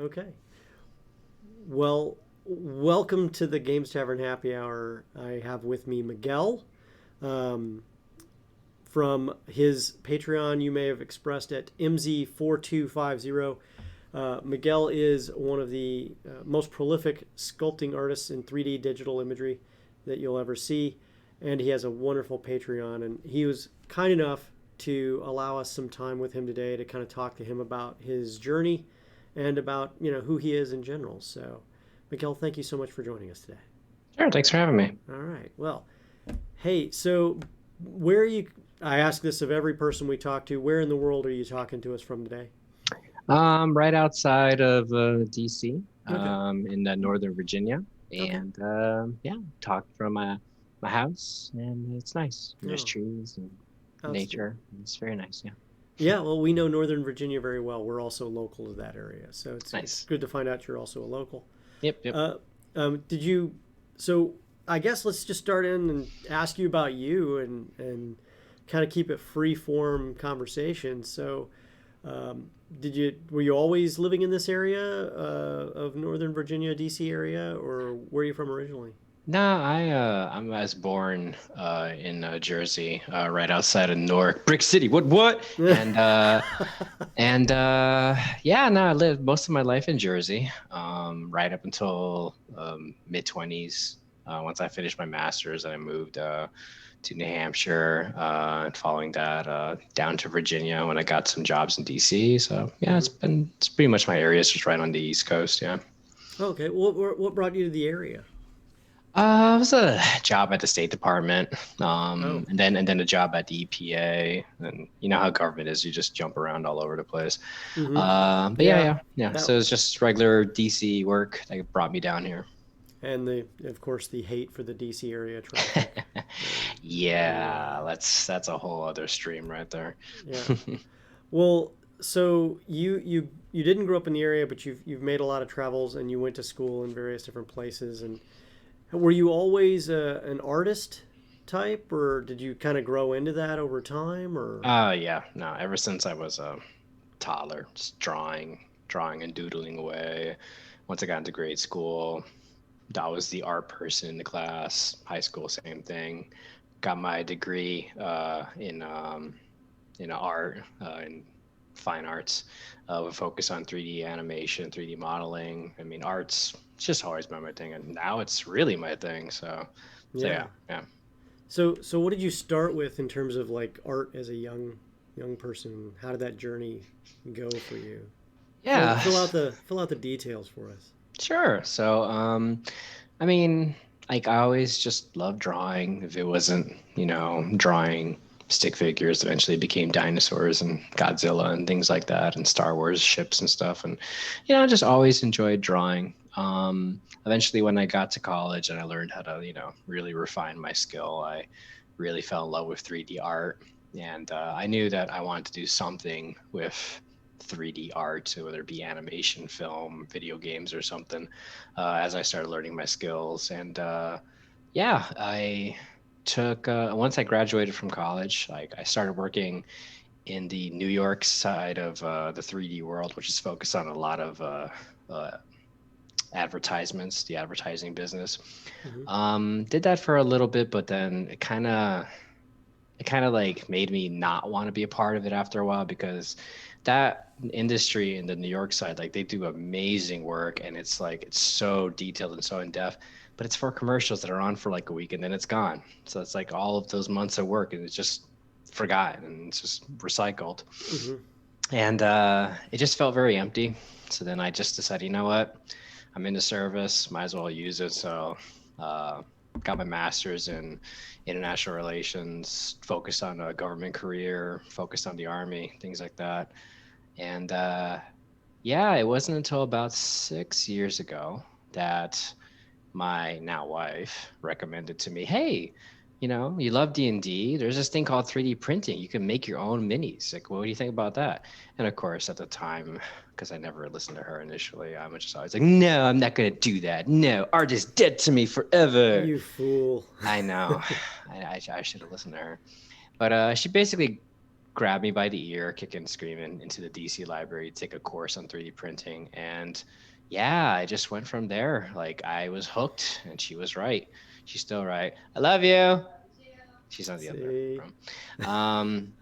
Okay. Well, welcome to the Games Tavern Happy Hour. I have with me Miguel. Um, from his Patreon, you may have expressed at MZ4250. Miguel is one of the most prolific sculpting artists in 3D digital imagery that you'll ever see. And he has a wonderful Patreon. And he was kind enough to allow us some time with him today to kind of talk to him about his journey and about, who he is in general. So, Miguel, thank you so much for joining us today. Sure, thanks for having me. All right. Well, hey, so where are you? I ask this of every person we talk to. Where in the world are you talking to us from today? Right outside of DC, Okay. in Northern Virginia, Okay. and yeah, talk from my house, and it's nice. There's Oh, trees and outstanding. nature. It's very nice. Yeah, Yeah, well, we know Northern Virginia very well. We're also local to that area, so it's nice. good to find out you're also a local. Yep, yep. Uh, did you? So I guess let's just start in and ask you about you and kind of keep it free form conversation. So, did you were you always living in this area of Northern Virginia, D.C. area, or where are you from originally? No, I was born in Jersey, right outside of Newark, Brick City. What? And yeah, no, I lived most of my life in Jersey, right up until mid 20s. Once I finished my master's, I moved to New Hampshire, and following that, down to Virginia when I got some jobs in DC. So yeah, Hmm. it's pretty much my area is just right on the East Coast. Yeah. Okay, what brought you to the area? It was a job at the State Department, Oh. and then a job at the EPA, and you know how government is, you just jump around all over the place. Hmm. But yeah, Yeah. yeah. That So it's just regular DC work that brought me down here. and the of course the hate for the DC area traffic. Yeah. Yeah, that's a whole other stream right there. Yeah. Well, so you didn't grow up in the area, but you've made a lot of travels and you went to school in various different places. And were you always an artist type, or did you kind of grow into that over time, or? Yeah, no, ever since I was a toddler, just drawing and doodling away. Once I got into grade school, I was the art person in the class. High school, same thing. Got my degree in art, in fine arts, with a focus on 3D animation, 3D modeling. I mean, art's it's just always been my thing, and now it's really my thing. So Yeah. yeah, yeah. So what did you start with in terms of like art as a young person? How did that journey go for you? Fill Yeah, fill out the details for us. sure. So, I mean, like I always just loved drawing. If it wasn't, drawing stick figures, eventually became dinosaurs and Godzilla and things like that, and Star Wars ships and stuff. And, I just always enjoyed drawing. Eventually, when I got to college and I learned how to, really refine my skill, I really fell in love with 3D art. And I knew that I wanted to do something with 3D art, whether it be animation, film, video games, or something, as I started learning my skills. And yeah, I took, once I graduated from college, like I started working in the New York side of the 3D world, which is focused on a lot of uh, advertisements, the advertising business. Hmm. Did that for a little bit, but then it kind of like made me not want to be a part of it after a while, because that industry in the New York side, like they do amazing work, and it's like it's so detailed and so in depth, but it's for commercials that are on for like a week and then it's gone. So it's like all of those months of work and it's just forgotten and it's just recycled. Hmm. And it just felt very empty. So then I just decided, you know what? I'm in the service, might as well use it. So uh, got my master's in international relations, focused on a government career, focused on the army, things like that. And yeah, it wasn't until about 6 years ago that my now wife recommended to me, hey, you love D&D. There's this thing called 3D printing. You can make your own minis. Like, what do you think about that? And of course, at the time, because I never listened to her initially, I was just always like, no, I'm not going to do that. No, art is dead to me forever. You fool. I know. I should have listened to her. But she basically grab me by the ear, kicking and screaming into the DC library, take a course on 3D printing. And yeah, I just went from there. Like I was hooked and she was right. She's still right. I love you. She's on the other See. room.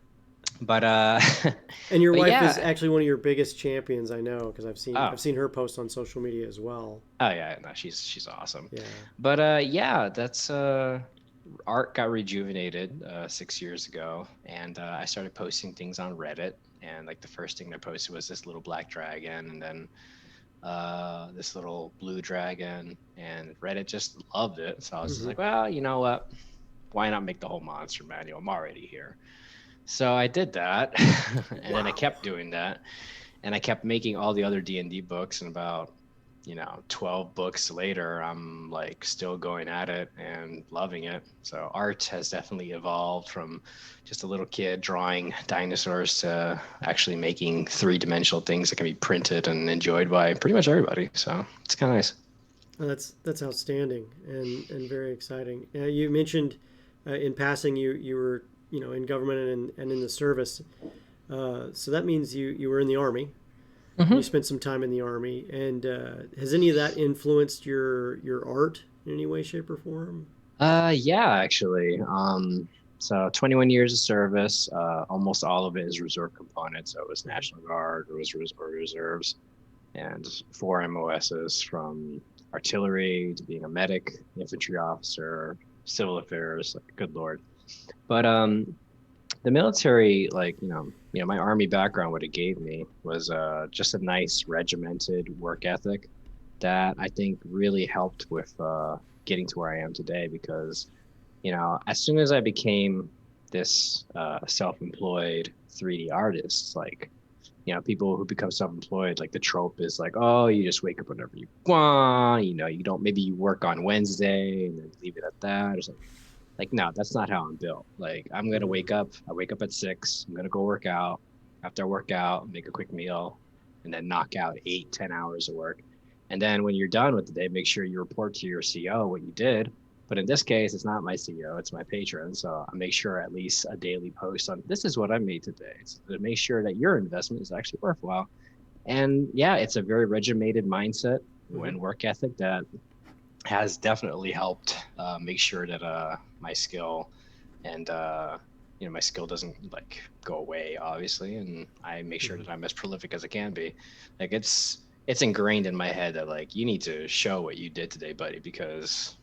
But And your but wife is yeah. actually one of your biggest champions, I know, because Oh, I've seen her post on social media as well. oh yeah, no, she's awesome. Yeah. But yeah, that's art got rejuvenated 6 years ago, and I started posting things on Reddit. And like the first thing I posted was this little black dragon, and then this little blue dragon, and Reddit just loved it. So I was just Hmm. like, well, you know what? Why not make the whole monster manual? I'm already here. So I did that, and then I Wow. kept doing that, and I kept making all the other D&D books. And about 12 books later, I'm like still going at it and loving it. So art has definitely evolved from just a little kid drawing dinosaurs to actually making three-dimensional things that can be printed and enjoyed by pretty much everybody. So it's kind of nice. That's outstanding and very exciting. You mentioned in passing you were in government and in the service. So that means you were in the army. You Hmm. spent some time in the army, and has any of that influenced your art in any way, shape, or form? Yeah, actually. So 21 years of service. Almost all of it is reserve components. So it was Mhm. National Guard, it was reserves, and four MOSs from artillery to being a medic, infantry officer, civil affairs. Like, good lord. But the military, like my army background, what it gave me was just a nice regimented work ethic that I think really helped with getting to where I am today. Because as soon as I became this self-employed 3D artist, like people who become self-employed, like the trope is like, oh, you just wake up whenever you want. You don't, maybe you work on Wednesday and then leave it at that or something. Like, no, that's not how I'm built. Like, I'm gonna Mhm. wake up. I wake up at 6. I'm gonna go work out. After I work out, make a quick meal, and then knock out 8, 10 hours of work. And then when you're done with the day, make sure you report to your CO what you did. But in this case, it's not my CEO, it's my patron. So I make sure at least a daily post on this is what I made today, so to make sure that your investment is actually worthwhile. And yeah, it's a very regimented mindset Mhm. and work ethic that has definitely helped make sure that my skill and my skill doesn't like go away, obviously, and I make sure Mhm. that I'm as prolific as I can be. Like it's ingrained in my head that like you need to show what you did today, buddy, because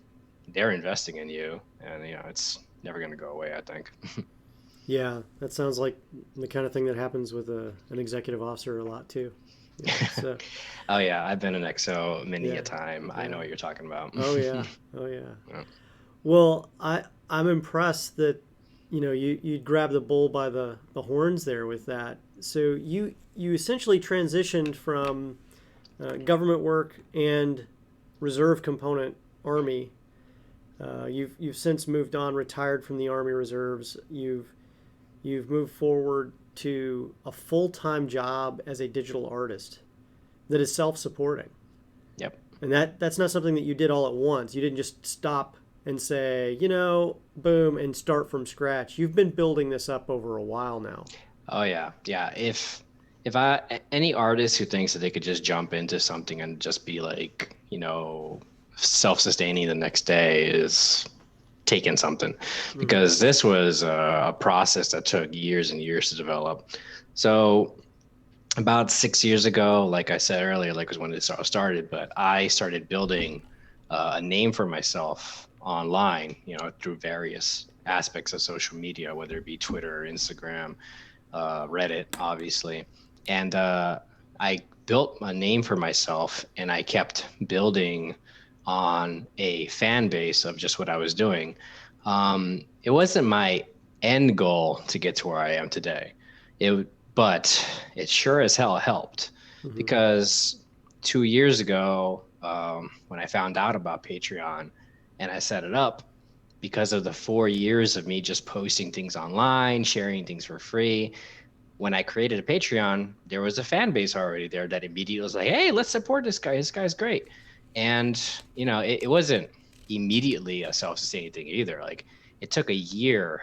they're investing in you, and it's never going to go away, I think. Yeah, that sounds like the kind of thing that happens with an executive officer a lot too. So Oh yeah, I've been an XO many yeah, a time. I yeah. know what you're talking about. Oh yeah, oh yeah. Yeah. Well, I'm impressed that you grab the bull by the horns there with that. So you essentially transitioned from government work and reserve component army. You've since moved on, retired from the army reserves. You've moved forward to a full time job as a digital artist that is self supporting. Yep. And that's not something that you did all at once. You didn't just stop and say, boom, and start from scratch. You've been building this up over a while now. Oh yeah, yeah. If any artist who thinks that they could just jump into something and just be like, self-sustaining the next day is taking something, Mm-hmm. because this was a process that took years and years to develop. So about 6 years ago, like I said earlier, like was when it started, but I started building a name for myself online, through various aspects of social media, whether it be Twitter, Instagram, Reddit, obviously. And I built a name for myself, and I kept building on a fan base of just what I was doing. It wasn't my end goal to get to where I am today. But it sure as hell helped, Mm-hmm. because 2 years ago, when I found out about Patreon and I set it up, because of the 4 years of me just posting things online, sharing things for free, when I created a Patreon, there was a fan base already there that immediately was like, hey, let's support this guy. This guy's great. And, it wasn't immediately a self sustaining thing either. Like, it took a year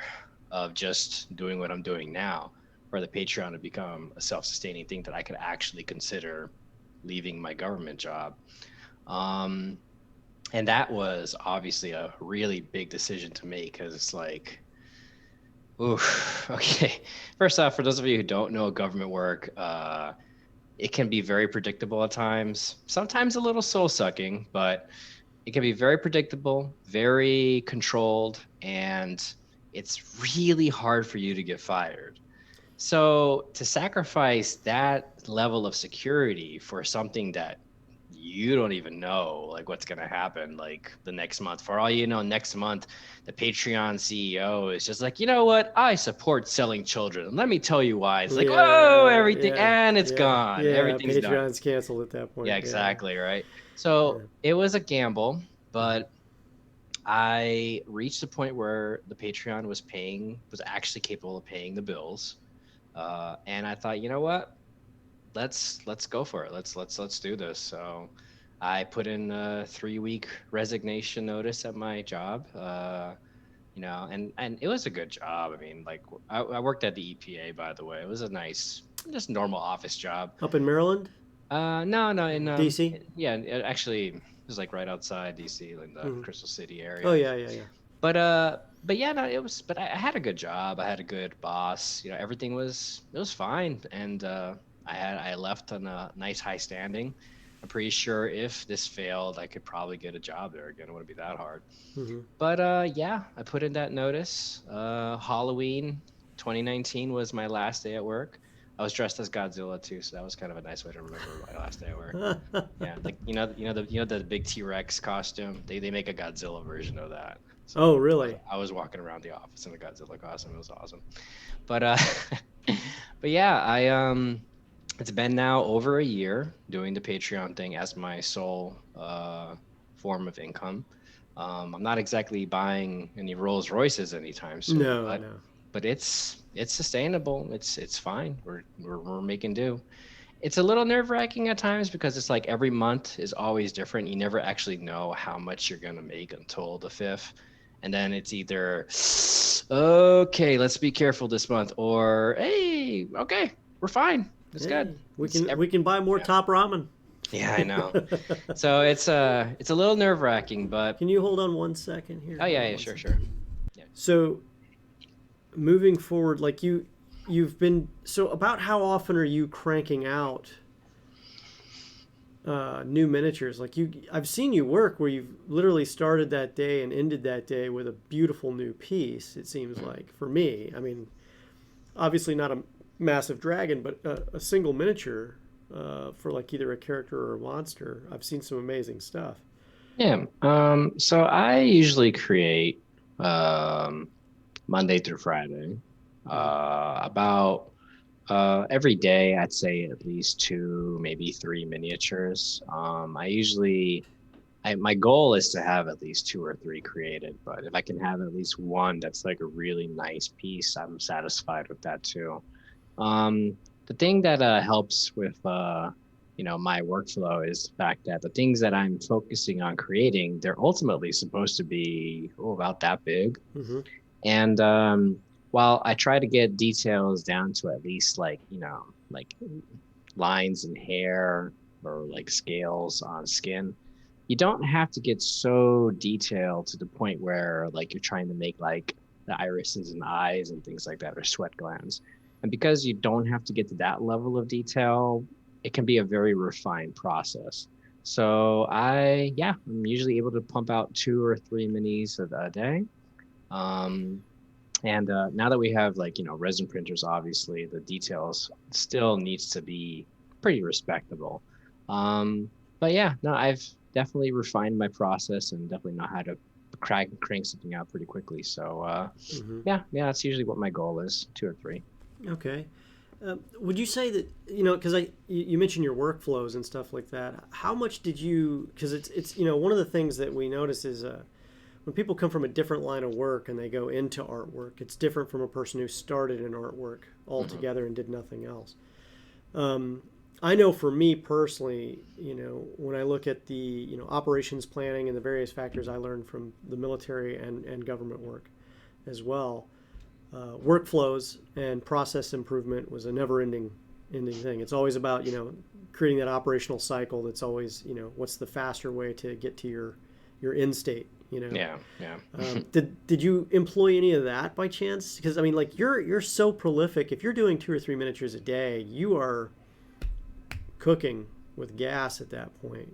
of just doing what I'm doing now. for the Patreon to become a self-sustaining thing that I could actually consider leaving my government job. And that was obviously a really big decision to make, because it's like, oof, okay. First off, for those of you who don't know government work, it can be very predictable at times, sometimes a little soul-sucking, but it can be very predictable, very controlled, and it's really hard for you to get fired. So to sacrifice that level of security for something that you don't even know like what's going to happen like the next month, for all you know, next month the Patreon CEO is just like, you know what, I support selling children, let me tell you why. It's like, oh, everything, and it's gone, everything's done. Patreon's canceled at that point. Yeah, exactly, right. So it was a gamble, but I reached a point where the Patreon was actually capable of paying the bills. And I thought, you know what? Let's go for it. Let's do this. So I put in a 3-week resignation notice at my job. And it was a good job. I mean, like I worked at the EPA, by the way. It was a nice, just normal office job. Up in Maryland? No, in DC. Yeah, actually, it was like right outside DC, in the Crystal City area. Oh yeah. But yeah, no, it was. But I had a good job. I had a good boss. Everything was fine, and I left on a nice high standing. I'm pretty sure if this failed, I could probably get a job there again. It wouldn't be that hard. But yeah, I put in that notice. Halloween 2019 was my last day at work. I was dressed as Godzilla too, so that was kind of a nice way to remember my last day at work. Yeah, like the big T-Rex costume. They make a Godzilla version of that. So oh, really? I was walking around the office in a Godzilla costume. It was awesome. But but yeah, it's been now over a year doing the Patreon thing as my sole form of income. I'm not exactly buying any Rolls Royces anytime soon. No. But it's sustainable. It's fine. We're making do. It's a little nerve-wracking at times because it's like every month is always different. You never actually know how much you're gonna make until the 5th. And then it's either, okay, let's be careful this month, or hey, okay, we're fine. It's good. We can buy more top ramen. Yeah, I know. So it's a little nerve-wracking, but can you hold on 1 second here? Oh yeah, sure. Yeah. So moving forward, like you've been, so about how often are you cranking out new miniatures? Like I've seen you work where you've literally started that day and ended that day with a beautiful new piece. It seems like, for me, I mean, obviously not a massive dragon, but a single miniature for like either a character or a monster. I've seen some amazing stuff. Yeah. So I usually create Monday through Friday, about every day. I'd say at least 2, maybe 3 miniatures. My goal is to have at least 2 or 3 created, but if I can have at least one that's like a really nice piece, I'm satisfied with that too. The thing that helps with my workflow is the fact that the things that I'm focusing on creating, they're ultimately supposed to be about that big. And while I try to get details down to at least like lines in hair or like scales on skin, you don't have to get so detailed to the point where like you're trying to make like the irises and eyes and things like that, or sweat glands. And because you don't have to get to that level of detail, it can be a very refined process. So I'm usually able to pump out 2 or 3 minis a day. And now that we have resin printers, obviously the details still needs to be pretty respectable. But yeah, no, I've definitely refined my process and definitely know how to crank something out pretty quickly. So yeah, that's usually what my goal is, 2 or 3. Okay. Would you say that, because you mentioned your workflows and stuff like that, how much did you, because it's one of the things that we notice is when people come from a different line of work and they go into artwork, it's different from a person who started in artwork altogether and did nothing else. I know for me personally, when I look at the operations planning and the various factors I learned from the military and government work as well, workflows and process improvement was a never-ending thing. It's always about, creating that operational cycle. That's always, what's the faster way to get to your end state. Yeah. Did you employ any of that by chance? Because I mean, like you're so prolific. If you're doing 2 or 3 miniatures a day, you are cooking with gas at that point.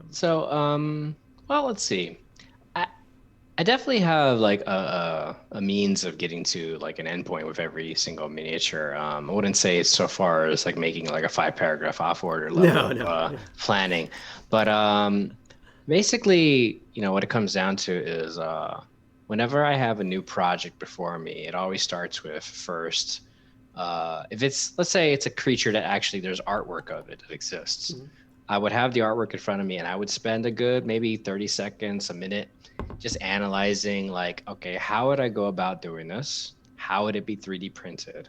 So, well, let's see. I definitely have like a means of getting to like an endpoint with every single miniature. I wouldn't say it's so far as like making like a 5-paragraph off order level of planning, but basically, what it comes down to is whenever I have a new project before me, it always starts with first, if it's, let's say it's a creature that actually there's artwork of it that exists. Mm-hmm. I would have the artwork in front of me and I would spend a good maybe 30 seconds, a minute, just analyzing like, okay, how would I go about doing this? How would it be 3D printed?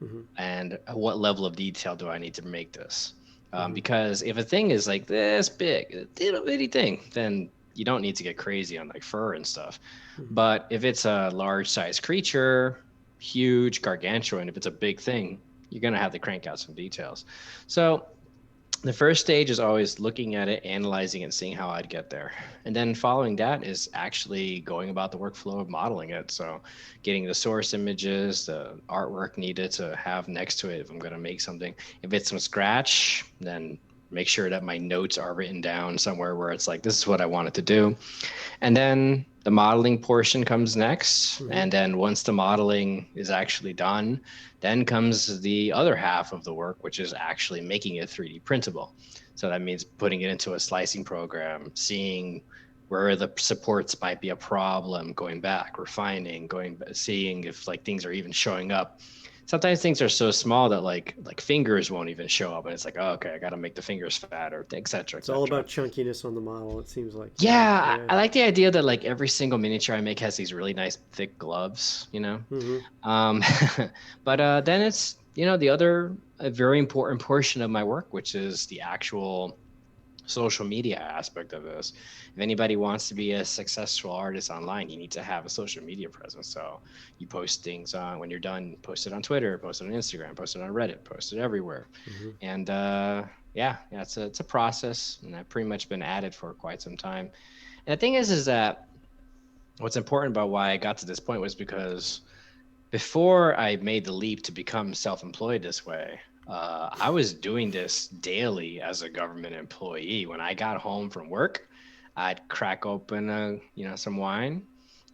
Mm-hmm. And what level of detail do I need to make this? Because if a thing is like this big, a little bitty thing, then you don't need to get crazy on like fur and stuff. Mm-hmm. But if it's a large size creature, huge, gargantuan, if it's a big thing, you're going to have to crank out some details. So the first stage is always looking at it, analyzing it, seeing how I'd get there. And then following that is actually going about the workflow of modeling it. So getting the source images, the artwork needed to have next to it if I'm going to make something. If it's from scratch, then make sure that my notes are written down somewhere where it's like, this is what I wanted to do. And then the modeling portion comes next. Mm-hmm. And then once the modeling is actually done, then comes the other half of the work, which is actually making it 3D printable. So that means putting it into a slicing program, seeing where the supports might be a problem, going back, refining, seeing if like things are even showing up. Sometimes things are so small that like fingers won't even show up, and it's like, oh, okay, I got to make the fingers fatter, et cetera. It's all about chunkiness on the model, it seems like. Yeah, I like the idea that like every single miniature I make has these really nice thick gloves, Mm-hmm. But then it's the other very important portion of my work, which is the actual social media aspect of this. If anybody wants to be a successful artist online, you need to have a social media presence. So you post things on, when you're done, post it on Twitter, post it on Instagram, post it on Reddit, post it everywhere. Mm-hmm. And it's a process, and I've pretty much been at it for quite some time. And the thing is that what's important about why I got to this point was because before I made the leap to become self-employed this way, I was doing this daily as a government employee. When I got home from work, I'd crack open some wine,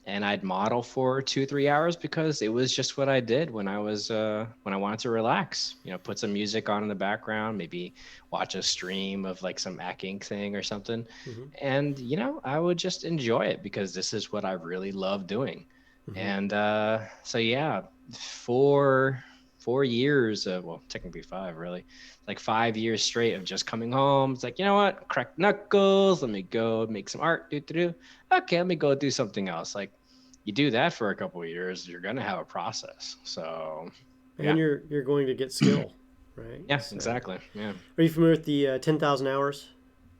and I'd model for 2-3 hours because it was just what I did when I wanted to relax. Put some music on in the background, maybe watch a stream of like some Ack Inc thing or something, mm-hmm. And I would just enjoy it because this is what I really love doing. Mm-hmm. And so yeah, 4 years, well, technically 5, really, like 5 years straight of just coming home. It's like, you know what, crack knuckles, let me go make some art, okay, let me go do something else. Like, you do that for a couple of years, you're gonna have a process. So and you're going to get skill, right? Yeah, so, exactly. Yeah. Are you familiar with the 10,000 hours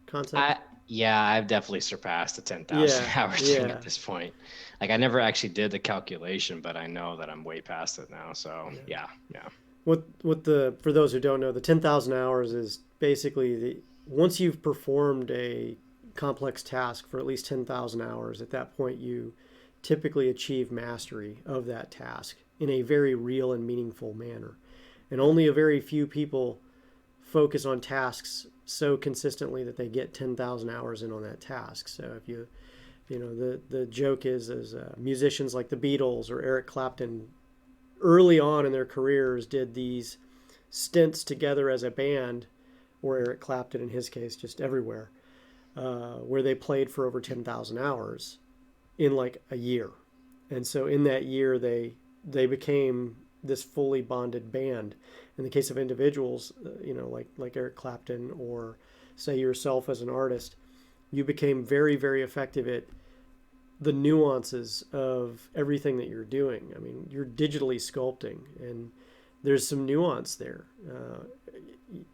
concept? I've definitely surpassed the 10,000 hours thing at this point. Like, I never actually did the calculation, but I know that I'm way past it now. So yeah. For those who don't know, the 10,000 hours is basically once you've performed a complex task for at least 10,000 hours, at that point you typically achieve mastery of that task in a very real and meaningful manner. And only a very few people focus on tasks so consistently that they get 10,000 hours in on that task. So if the joke is musicians like the Beatles or Eric Clapton early on in their careers did these stints together as a band, or Eric Clapton in his case, just everywhere, where they played for over 10,000 hours in like a year. And so in that year, they became this fully bonded band. In the case of individuals, like Eric Clapton, or say yourself as an artist, you became very, very effective at the nuances of everything that you're doing. I mean, you're digitally sculpting, and there's some nuance there.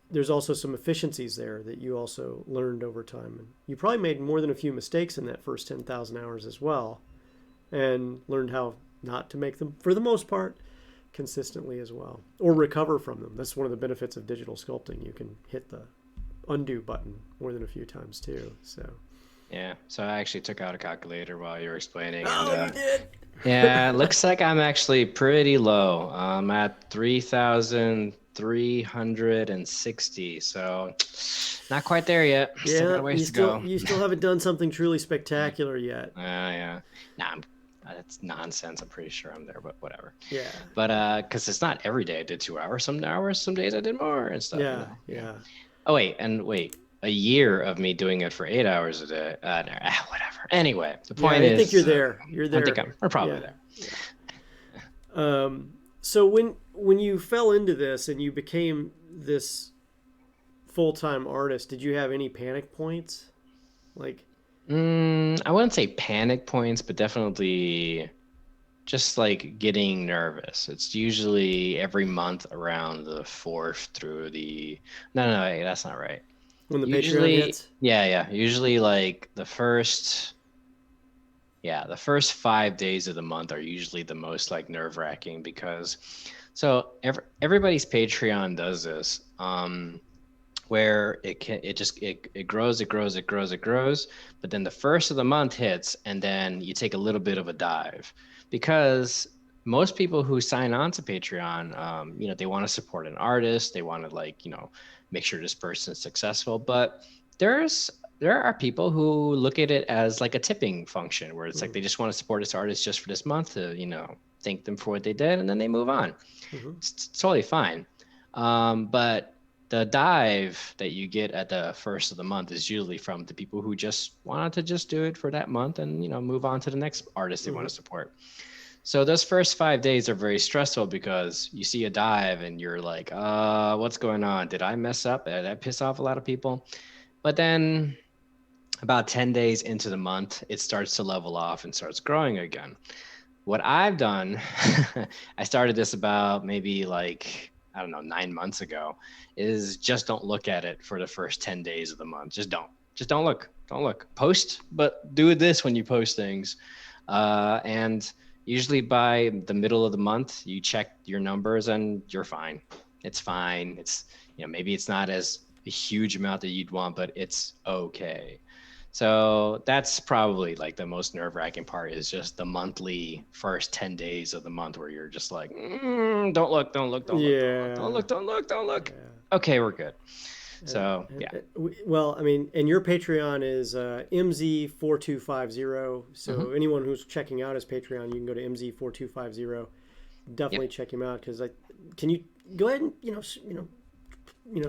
There's also some efficiencies there that you also learned over time. And you probably made more than a few mistakes in that first 10,000 hours as well, and learned how not to make them, for the most part, consistently as well, or recover from them. That's one of the benefits of digital sculpting. You can hit the undo button more than a few times too. So Yeah. So I actually took out a calculator while you were explaining. oh, And, you did. yeah, it looks like I'm actually pretty low. I'm at 3,360. So not quite there yet. Still got Yeah, a ways to go. you still haven't done something truly spectacular yet. Yeah. Nah, that's nonsense. I'm pretty sure I'm there, but whatever. Yeah. But because it's not every day I did 2 hours. Some hours, some days I did more and stuff. Yeah, yeah. Oh wait, a year of me doing it for 8 hours a day. Whatever. Anyway, the point is, I think you're there. You're there. We're probably there. Yeah. So when you fell into this and you became this full-time artist, did you have any panic points? Like, I wouldn't say panic points, but definitely just like getting nervous. It's usually every month around the 4th through the. No, wait, that's not right. when the Usually, Patreon hits? yeah. Usually, like the first 5 days of the month are usually the most like nerve-wracking because, so everybody's Patreon does this, where it grows, but then the first of the month hits, and then you take a little bit of a dive, because most people who sign on to Patreon, they want to support an artist, they want to make sure this person is successful, but there are people who look at it as like a tipping function where it's like they just want to support this artist just for this month to thank them for what they did, and then they move on. It's totally fine. But the dive that you get at the first of the month is usually from the people who just wanted to just do it for that month and move on to the next artist they want to support. So those first 5 days are very stressful because you see a dive and you're like, what's going on? Did I mess up? Did I piss off a lot of people? But then about 10 days into the month, it starts to level off and starts growing again. What I've done, I started this about maybe 9 months ago, is just don't look at it for the first 10 days of the month. Just don't look. Post, but do this when you post things. And usually by the middle of the month, you check your numbers and you're fine. It's fine. It's, maybe it's not as a huge amount that you'd want, but it's okay. So that's probably like the most nerve-wracking part, is just the monthly first 10 days of the month where you're just like, don't look. Okay, we're good. So, yeah. Well, I mean, and your Patreon is MZ4250. So anyone who's checking out his Patreon, you can go to MZ4250. Definitely check him out, because can you go ahead and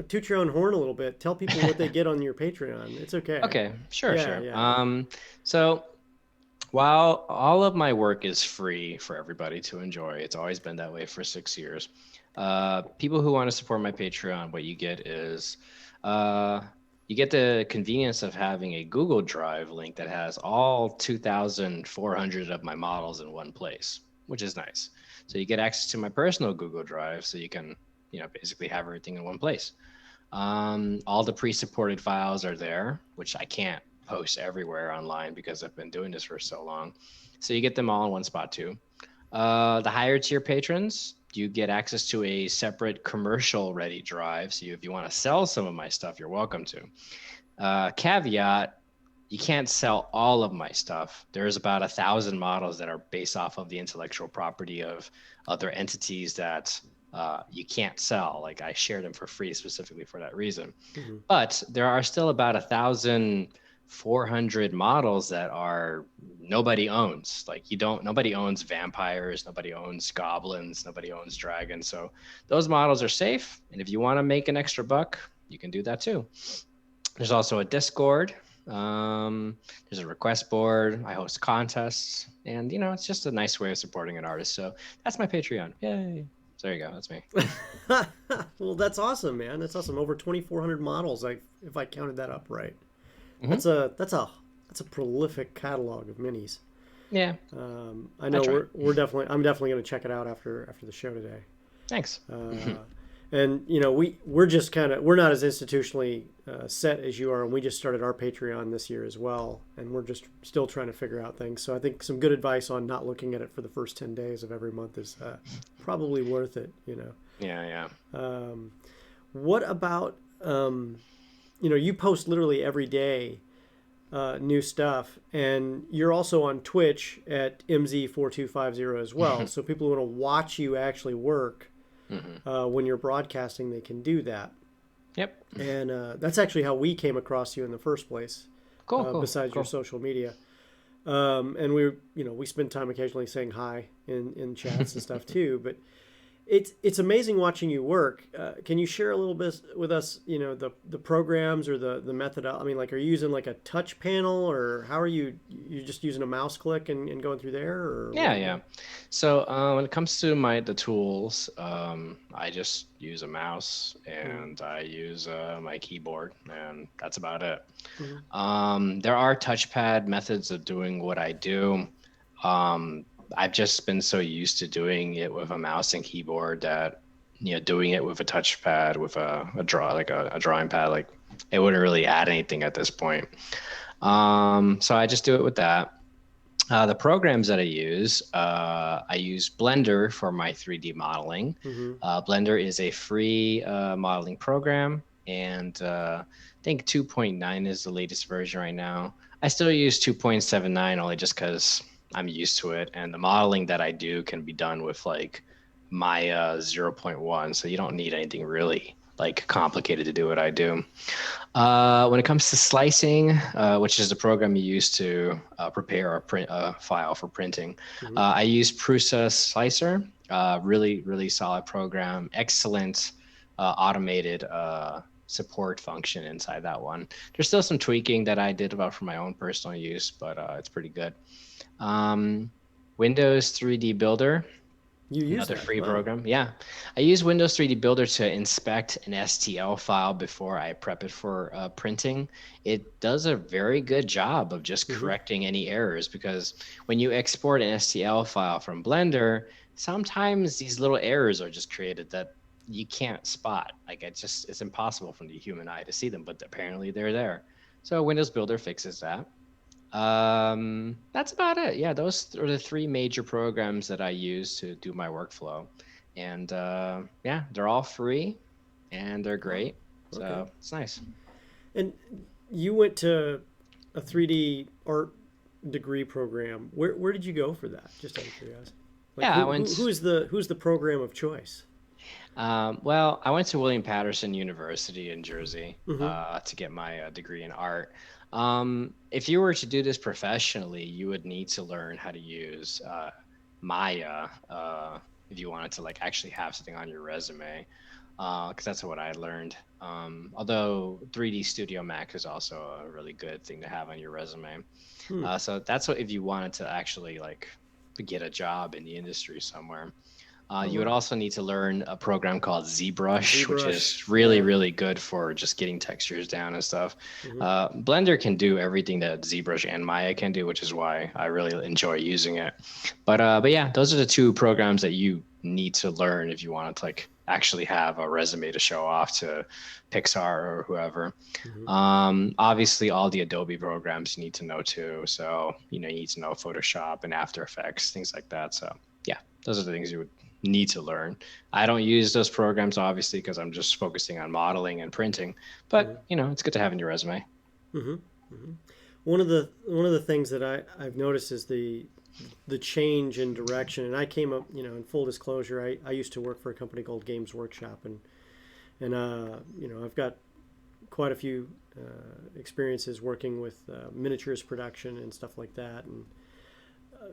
toot your own horn a little bit. Tell people what they get on your Patreon. It's okay. Okay, sure. Yeah. So while all of my work is free for everybody to enjoy, it's always been that way for 6 years. People who want to support my Patreon, what you get is you get the convenience of having a Google Drive link that has all 2,400 of my models in one place, which is nice. So you get access to my personal Google Drive, so you can basically have everything in one place. All the pre-supported files are there, which I can't post everywhere online because I've been doing this for so long. So you get them all in one spot too. The higher tier patrons, you get access to a separate commercial ready drive. So if you want to sell some of my stuff, you're welcome to. Caveat, you can't sell all of my stuff. There's about 1,000 models that are based off of the intellectual property of other entities that you can't sell. Like, I share them for free specifically for that reason. But there are still about 1,400 models that nobody owns. Like, nobody owns vampires, nobody owns goblins, nobody owns dragons. So those models are safe. And if you want to make an extra buck, you can do that too. There's also a Discord. There's a request board. I host contests, and it's just a nice way of supporting an artist. So that's my Patreon. Yay. So there you go. That's me. Well, that's awesome, man. That's awesome. Over 2,400 models, if I counted that up right. That's a prolific catalog of minis. Yeah. I know I'm definitely going to check it out after the show today. Thanks. And we're just we're not as institutionally set as you are, and we just started our Patreon this year as well, and we're just still trying to figure out things. So I think some good advice on not looking at it for the first 10 days of every month is probably worth it. Yeah, What about you post literally every day new stuff, and you're also on Twitch at MZ4250 as well. yeah. So people who want to watch you actually work Hmm. when you're broadcasting, they can do that. Yep. And that's actually how we came across you in the first place, besides your Cool. social media. And we spend time occasionally saying hi in chats and stuff too. But it's amazing watching you work. Can you share a little bit with us? The programs or the method. I mean, like, are you using like a touch panel, or how are you just using a mouse click and going through there, or what Yeah, are you yeah. doing? So when it comes to the tools, I just use a mouse Mm-hmm. and I use my keyboard, and that's about it. Mm-hmm. There are touchpad methods of doing what I do. Um, I've just been so used to doing it with a mouse and keyboard that doing it with a touchpad with a drawing pad, like, it wouldn't really add anything at this point. So I just do it with that. The programs that I use Blender for my 3D modeling. Mm-hmm. Blender is a free modeling program, and I think 2.9 is the latest version right now. I still use 2.79 only just because I'm used to it, and the modeling that I do can be done with like Maya 0.1, so you don't need anything really like complicated to do what I do. When it comes to slicing, which is the program you use to prepare a print file for printing, Mm-hmm. I use Prusa Slicer. Really, really solid program. Excellent automated support function inside that one. There's still some tweaking that I did about for my own personal use, but it's pretty good. Um, Windows 3D Builder. You use Another that? free Wow. program. Yeah. I use Windows 3D Builder to inspect an STL file before I prep it for printing. It does a very good job of just Mm-hmm. correcting any errors, because when you export an STL file from Blender, sometimes these little errors are just created that you can't spot. Like, it's impossible for the human eye to see them, but apparently they're there. So Windows Builder fixes that. That's about it. Yeah, those are the three major programs that I use to do my workflow. And yeah, they're all free and they're Oh, great. okay. So it's nice. And you went to a 3D art degree program. Where did you go for that? Just out of curiosity. Like, Yeah, I who's the program of choice? well, I went to William Patterson University in Jersey Mm-hmm. to get my degree in art. If you were to do this professionally, you would need to learn how to use Maya if you wanted to like actually have something on your resume, because that's what I learned. Although 3D Studio Max is also a really good thing to have on your resume. Hmm. So that's what if you wanted to actually like get a job in the industry somewhere. Oh You would wow. also need to learn a program called ZBrush, which ZBrush. is really, Yeah. really good for just getting textures down and stuff. Mm-hmm. Blender can do everything that ZBrush and Maya can do, which is why I really enjoy using it. But yeah, those are the two programs that you need to learn if you want to like actually have a resume to show off to Pixar or whoever. Mm-hmm. Obviously, all the Adobe programs you need to know too. So you need to know Photoshop and After Effects, things like that. So yeah, those are the things you would need to learn. I don't use those programs obviously because I'm just focusing on modeling and printing, Mm-hmm. but it's good to have in your resume. Mm-hmm. Mm-hmm. One of the things that I've noticed is the change in direction. And I came up, in full disclosure, I used to work for a company called Games Workshop, and I've got quite a few experiences working with miniatures production and stuff like that, and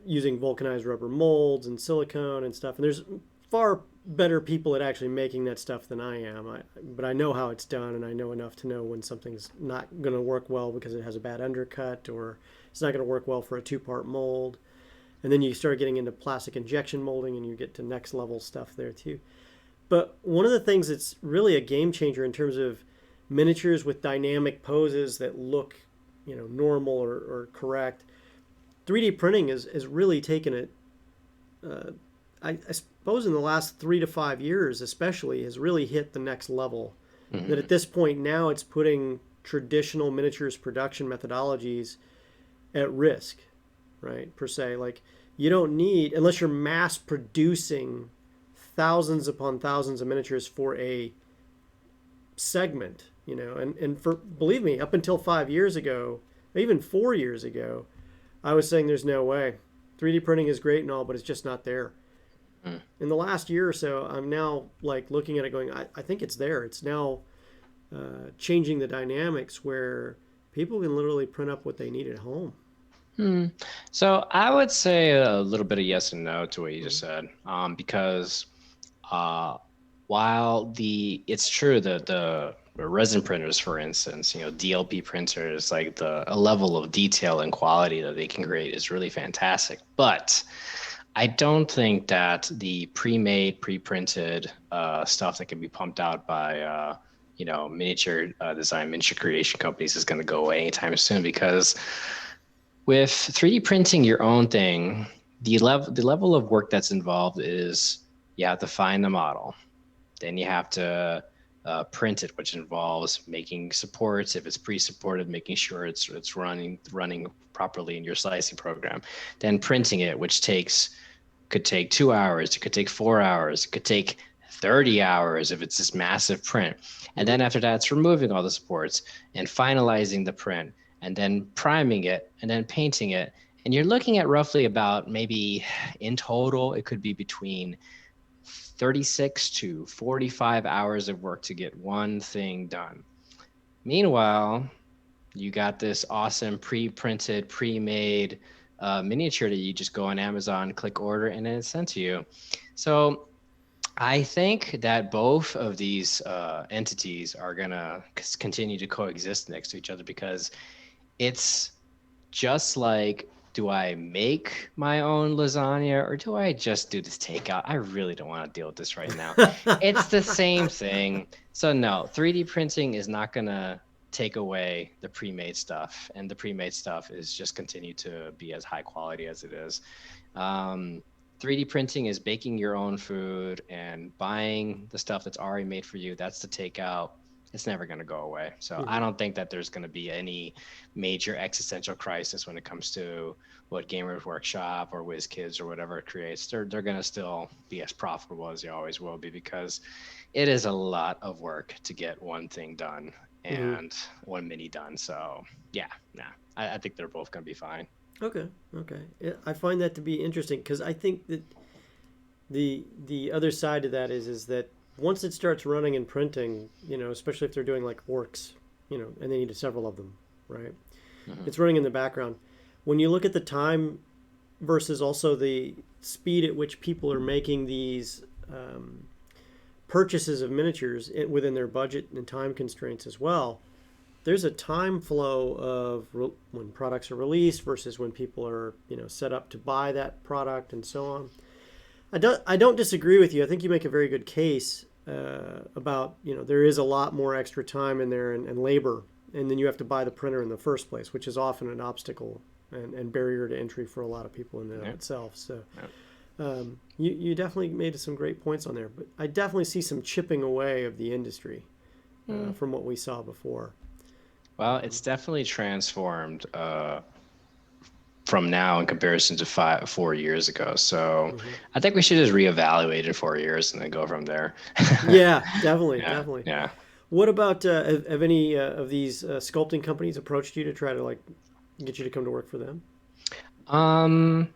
using vulcanized rubber molds and silicone and stuff. And there's far better people at actually making that stuff than I am. But I know how it's done, and I know enough to know when something's not going to work well because it has a bad undercut, or it's not going to work well for a two-part mold. And then you start getting into plastic injection molding, and you get to next level stuff there too. But one of the things that's really a game changer in terms of miniatures with dynamic poses that look, normal or correct, 3D printing has really taken it. I suppose in the last 3 to 5 years, especially, has really hit the next level. That Hmm. at this point now it's putting traditional miniatures production methodologies at risk, right? Per se, like you don't need unless you're mass producing thousands upon thousands of miniatures for a segment, and for believe me, up until 5 years ago, even 4 years ago, I was saying there's no way. 3D printing is great and all, but it's just not there. In the last year or so, I'm now like looking at it going, I think it's there. It's now changing the dynamics where people can literally print up what they need at home. Hmm. So I would say a little bit of yes and no to what you just Mm-hmm. said, because uh, while it's true that the resin printers, for instance, DLP printers, like the a level of detail and quality that they can create is really fantastic. But I don't think that the pre-made, pre-printed stuff that can be pumped out by miniature design, miniature creation companies is going to go away anytime soon because with 3D printing your own thing, the level of work that's involved is you have to find the model, then you have to print it, which involves making supports if it's pre-supported, making sure it's running properly in your slicing program, then printing it, which could take 2 hours, it could take 4 hours, it could take 30 hours if it's this massive print. And Mm-hmm. then after that, it's removing all the supports and finalizing the print and then priming it and then painting it. And you're looking at roughly about maybe in total, it could be between 36 to 45 hours of work to get one thing done. Meanwhile, you got this awesome pre-printed, pre-made miniature that you just go on Amazon, click order, and then it's sent to you. So I think that both of these entities are gonna continue to coexist next to each other because it's just like, do I make my own lasagna or do I just do this takeout? I really don't want to deal with this right now. It's the same thing. So no, 3D printing is not gonna take away the pre-made stuff, and the pre-made stuff is just continue to be as high quality as it is. Um, 3D printing is baking your own food and buying the stuff that's already made for you. That's the takeout. It's never going to go away. So I Mm-hmm. don't think that there's going to be any major existential crisis when it comes to what Gamers Workshop or WizKids or whatever it creates. They're going to still be as profitable as they always will be because it is a lot of work to get one thing done Mm-hmm. and one mini done. So yeah, nah, I think they're both going to be fine. Okay. Okay. Yeah, I find that to be interesting because I think that the other side of that is that once it starts running and printing, especially if they're doing like orcs, and they need several of them, right? Mhm. It's running in the background. When you look at the time versus also the speed at which people are making these purchases of miniatures within their budget and time constraints as well, there's a time flow of when products are released versus when people are set up to buy that product and so on. I don't disagree with you. I think you make a very good case about there is a lot more extra time in there and labor, and then you have to buy the printer in the first place, which is often an obstacle and barrier to entry for a lot of people in and of Yeah. itself. So Yeah. you definitely made some great points on there, but I definitely see some chipping away of the industry Hmm. from what we saw before. Well, it's definitely transformed from now in comparison to 4 years ago. So Hmm. I think we should just reevaluate in 4 years and then go from there. Yeah, definitely, Yeah, definitely. yeah. What about have any of these sculpting companies approached you to try to like get you to come to work for them? No,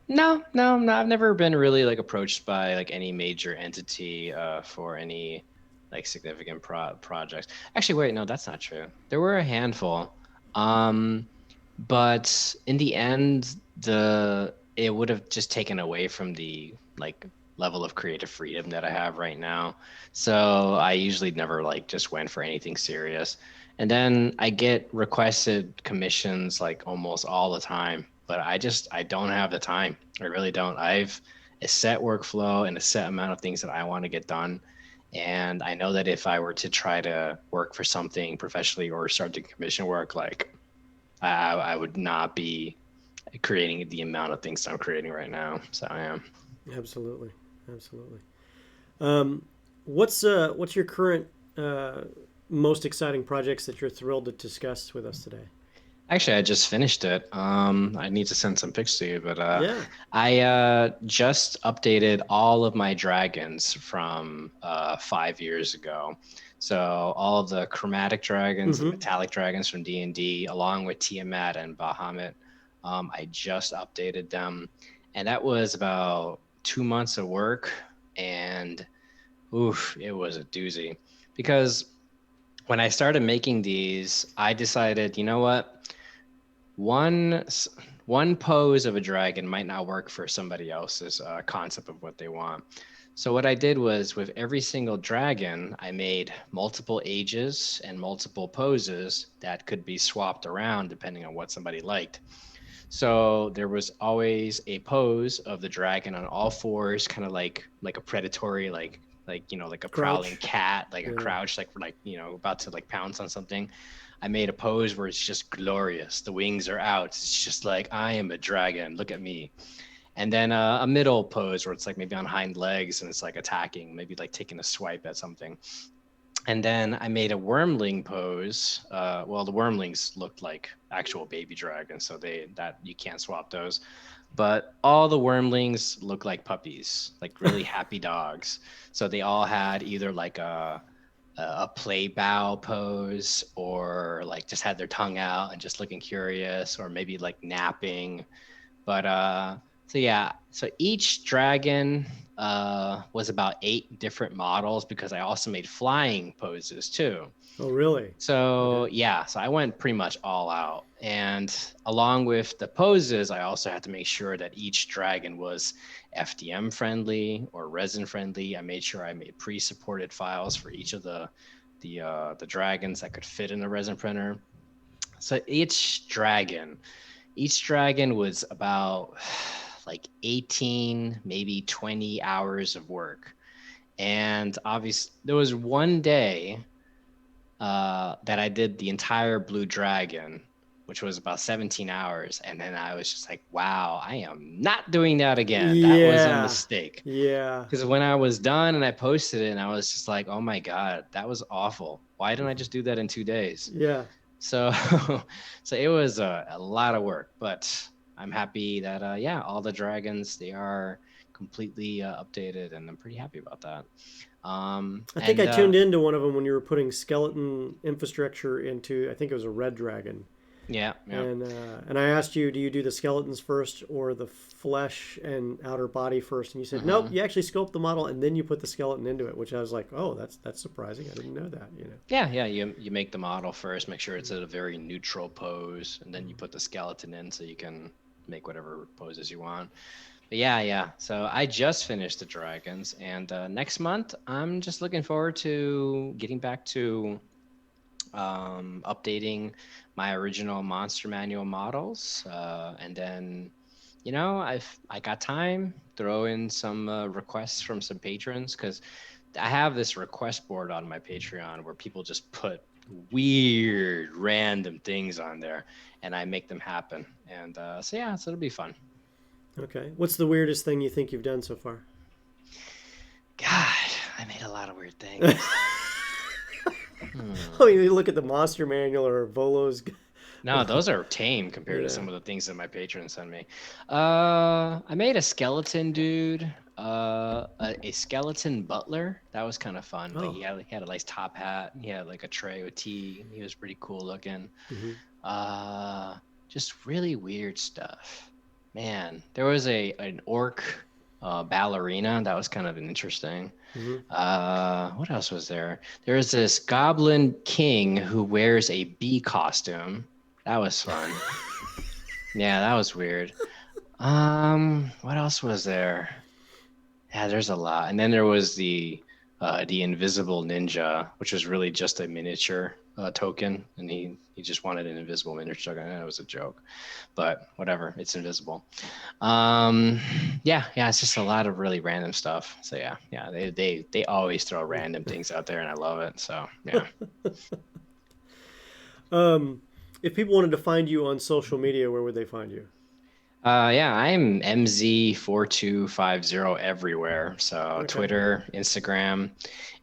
no, no. I've never been really like approached by like any major entity for any like significant projects. Actually, wait, no, that's not true. There were a handful. Um, but in the end, the it would have just taken away from the like level of creative freedom that I have right now. So I usually never like just went for anything serious. And then I get requested commissions like almost all the time, but I don't have the time. I really don't. I've a set workflow and a set amount of things that I want to get done. And I know that if I were to try to work for something professionally or start doing commission work, like I would not be creating the amount of things I'm creating right now. So I am. Absolutely, absolutely. What's your current uh, most exciting projects that you're thrilled to discuss with us today? Actually, I just finished it. I need to send some pics to you, but Yeah. I just updated all of my dragons from 5 years ago. So all of the chromatic dragons and Mm-hmm. metallic dragons from D&D, along with Tiamat and Bahamut, I just updated them, and that was about 2 months of work, and oof, it was a doozy because when I started making these, I decided, you know what? one one pose of a dragon might not work for somebody else's concept of what they want. So what I did was with every single dragon, I made multiple ages and multiple poses that could be swapped around depending on what somebody liked. So there was always a pose of the dragon on all fours, kind of like a predatory, like a prowling Crouch. cat, like a Yeah. crouch, like about to like pounce on something. I made a pose where it's just glorious. The wings are out. It's just like I am a dragon. Look at me. And then a middle pose where it's like maybe on hind legs and it's like attacking, maybe like taking a swipe at something. And then I made a wormling pose. Well, the wormlings looked like actual baby dragons, so they that you can't swap those. But all the wormlings look like puppies, like really happy dogs. So they all had either like a play bow pose, or like just had their tongue out and just looking curious, or maybe like napping. But so yeah, so each dragon was about 8 different models because I also made flying poses too. Oh, really? So Okay. yeah, so I went pretty much all out. And along with the poses, I also had to make sure that each dragon was FDM friendly or resin friendly. I made sure I made pre-supported files for each of the dragons that could fit in the resin printer. So each dragon was about like 18, maybe 20 hours of work. And obviously, there was one day that I did the entire Blue Dragon, which was about 17 hours. And then I was just like, wow, I am not doing that again. That was a Yeah. mistake. Yeah. Because when I was done and I posted it, and I was just like, oh my God, that was awful. Why didn't I just do that in 2 days? Yeah. So, so it was a lot of work, but I'm happy that, yeah, all the dragons, they are completely updated, and I'm pretty happy about that. I think I And tuned into one of them when you were putting skeleton infrastructure into. I think it was a red dragon, yeah, yeah. and I asked you, do you do the skeletons first or the flesh and outer body first? And you said, nope. Hmm. You actually sculpt the model and then you put the skeleton into it, which I was like, oh, that's surprising. I didn't know that. Yeah, yeah. You make the model first, make sure it's at a very neutral pose, and then you put the skeleton in so you can make whatever poses you want. But yeah, yeah. So I just finished the dragons, and next month I'm just looking forward to getting back to updating my original monster manual models, and then I got time, throw in some requests from some patrons, because I have this request board on my Patreon where people just put weird random things on there, and I make them happen. And so yeah, so it'll be fun. Okay. What's the weirdest thing you think you've done so far? God, I made a lot of weird things. Oh, Hmm. you look at the monster manual or Volo's. No, those are tame compared to Yeah. some of the things that my patrons send me. I made a skeleton dude, a skeleton butler. That was kind of fun. Like Oh. he had a nice top hat. He had like a tray with tea. He was pretty cool looking. Hmm. Uh, just really weird stuff. Man, there was an orc ballerina. That was kind of interesting. Hmm. What else was there? There's this goblin king who wears a bee costume. That was fun. Yeah, that was weird. What else was there? Yeah, there's a lot. And then there was the invisible ninja, which was really just a miniature token, and he just wanted an invisible miniature token. That was a joke, but whatever, it's invisible. Um, yeah, yeah, it's just a lot of really random stuff. So yeah, yeah, they always throw random things out there, and I love it. So yeah. Um, if people wanted to find you on social media, where would they find you? Yeah, I'm MZ4250 everywhere. So Okay. Twitter, Instagram,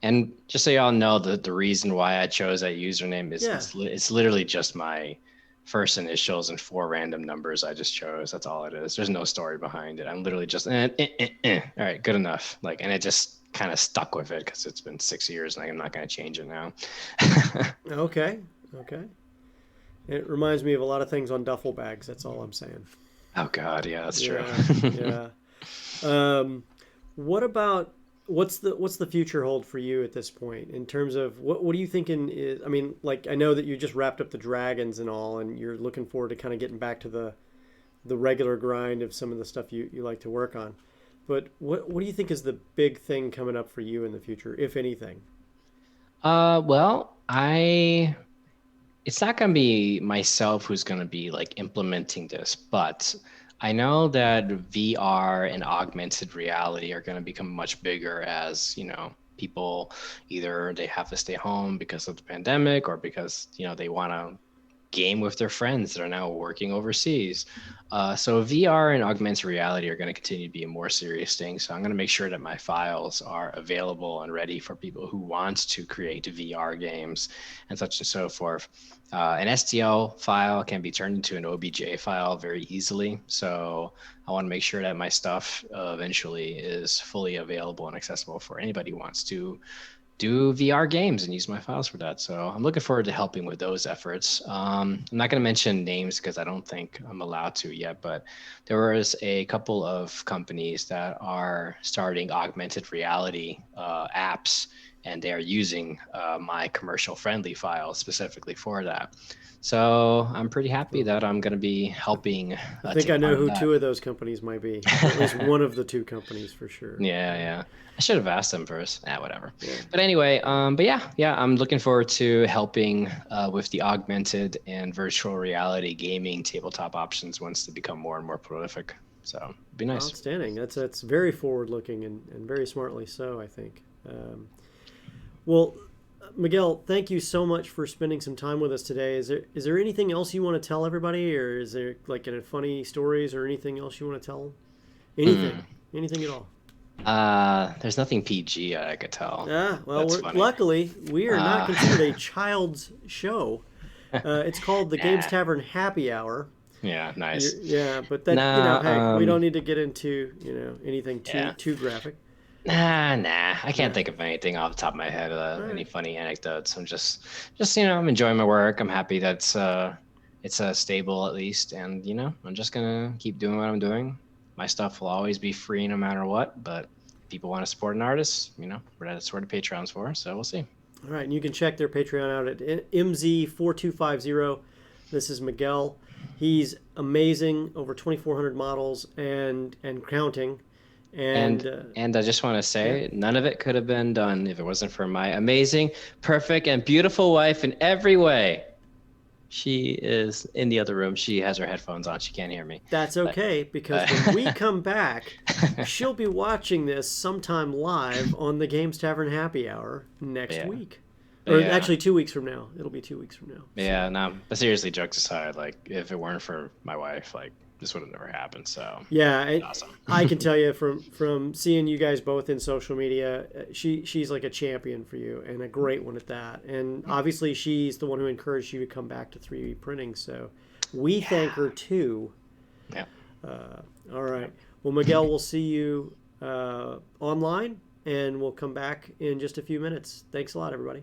and just so y'all know, the reason why I chose that username is Yeah. it's literally just my first initials and four random numbers I just chose. That's all it is. There's no story behind it. I'm literally just all right, good enough. Like, and it just kind of stuck with it because it's been 6 years and I'm not going to change it now. Okay. Okay. It reminds me of a lot of things on duffel bags. That's all I'm saying. Oh God, yeah, that's true. Yeah. Yeah. Um, what about what's the future hold for you at this point in terms of what are you thinking is I mean, like I know that you just wrapped up the dragons and all and you're looking forward to kind of getting back to the regular grind of some of the stuff you like to work on. But what do you think is the big thing coming up for you in the future, if anything? Well, I it's not going to be myself who's going to be like implementing this, but I know that VR and augmented reality are going to become much bigger as, people either they have to stay home because of the pandemic or because, they want to game with their friends that are now working overseas. So VR and augmented reality are going to continue to be a more serious thing. So I'm going to make sure that my files are available and ready for people who want to create VR games and such and so forth. An STL file can be turned into an OBJ file very easily. So I want to make sure that my stuff eventually is fully available and accessible for anybody who wants to do VR games and use my files for that. So I'm looking forward to helping with those efforts. I'm not going to mention names because I don't think I'm allowed to yet, but there was a couple of companies that are starting augmented reality apps, and they are using my commercial friendly files specifically for that. So I'm pretty happy Well, that I'm going to be helping I think take I know part in who that. two of those companies might be, or at least one of the two companies for sure. Yeah, Yeah. yeah. I should have asked them first. Whatever. Yeah. But anyway, Yeah. but yeah, I'm looking forward to helping with the augmented and virtual reality gaming tabletop options once they become more and more prolific. So it'd be nice. Outstanding. That's very forward looking and very smartly so, I think. Well, Miguel, thank you so much for spending some time with us today. Is there anything else you want to tell everybody, or is there like any funny stories or anything else you want to tell? Anything, Hmm. anything at all? There's nothing PG I could tell. Yeah. Well, That's funny. luckily we are not Uh, considered a child's show. It's called the Games nah. Tavern Happy Hour. Yeah, nice. Yeah, but that Nah, hey, we don't need to get into anything too yeah. too graphic. Nah. I can't Yeah. think of anything off the top of my head. All Any right. funny anecdotes? I'm just I'm enjoying my work. I'm happy that's it's stable at least, and I'm just gonna keep doing what I'm doing. My stuff will always be free no matter what. But if people want to support an artist, that's what the Patreon's for. So we'll see. All right, and you can check their Patreon out at MZ4250. This is Miguel. He's amazing, over 2,400 models and counting. And And I just want to yeah, say, none of it could have been done if it wasn't for my amazing, perfect, and beautiful wife in every way. She is in the other room. She has her headphones on. She can't hear me. that's But, okay because but when we come back, she'll be watching this sometime live on the Games Tavern Happy Hour next yeah, week. Or yeah, actually 2 weeks from now. It'll be 2 weeks from now. yeah. So No, but seriously, jokes aside, like if it weren't for my wife, like this would have never happened. So yeah, awesome. I can tell you from seeing you guys both in social media, she's like a champion for you and a great one at that. And obviously, she's the one who encouraged you to come back to 3D printing. So we thank Yeah, her too. yeah, All yeah. right. Well, Miguel, we'll see you online, and we'll come back in just a few minutes. Thanks a lot, everybody.